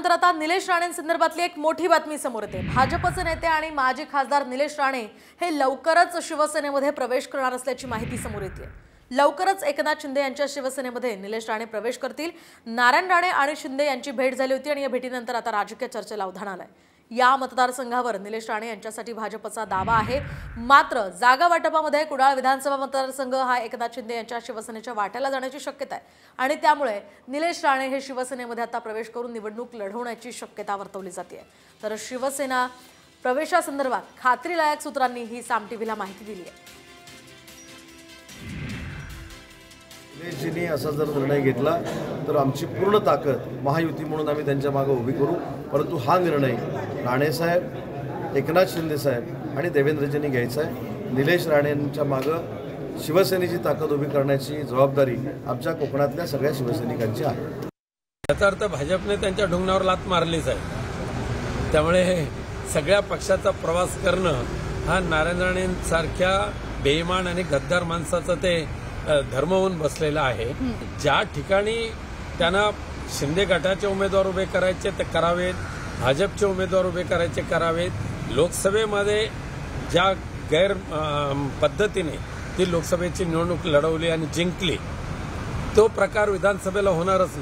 त्यानंतर आता निलेश राणेंसंदर्भातली एक मोठी बातमी समोर येते। भाजपचे नेते आणि माजी खासदार निलेश राणे हे लवकरच शिवसेनेमध्ये प्रवेश करणार असल्याची माहिती समोर येते। लवकरच एकनाथ शिंदे यांच्या शिवसेनेमध्ये निलेश राणे प्रवेश करतील। नारायण राणे आणि शिंदे यांची भेट झाली होती आणि या भेटीनंतर आता राजकीय चर्चेला उधाण आलंय। या मतदारसंघावर निलेश राणे यांच्यासाठी भाजपचा दावा आहे। मात्र जागा वाटपामध्ये कुडाळ विधानसभा मतदारसंघ हा एकनाथ शिंदे यांच्या शिवसेनेच्या वाट्याला जाण्याची शक्यता आहे आणि त्यामुळे निलेश राणे हे शिवसेनेमध्ये आता प्रवेश करून निवडणूक लढवण्याची शक्यता वर्तवली जाते। तर शिवसेना प्रवेशासंदर्भात खात्रीलायक सूत्रांनी ही साम टीव्हीला माहिती दिली आहे। निलेशजींनी असा जर निर्णय घेतला तर आमची पूर्ण ताकद महायुती म्हणून आम्ही त्यांच्या मागे उभी करू, परंतु हा निर्णय राणेसाहेब, एकनाथ शिंदेसाहेब आणि देवेंद्रजींनी घ्यायचा आहे। निलेश राणेंच्या मागे शिवसेनेची ताकद उभी करण्याची जबाबदारी आमच्या कोकणातल्या सगळ्या शिवसैनिकांची आहे। याचा अर्थ भाजपने त्यांच्या ढुंगणावर लात मारलीच आहे। त्यामुळे सगळ्या पक्षाचा प्रवास करणं हा नारायण राणेंसारख्या बेईमान आणि गद्दार माणसाचं ते धर्म होऊन बसलेला आहे। ज्या ठिकाणी त्यांना शिंदे गटाचे उमेदवार उभे करायचे ते करावेत, भाजपचे उमेदवार उभे करायचे करावेत। लोकसभेमध्ये ज्या गैर पद्धतीने ती लोकसभेची निवडणूक लढवली आणि जिंकली तो प्रकार विधानसभेला होणारच नाही।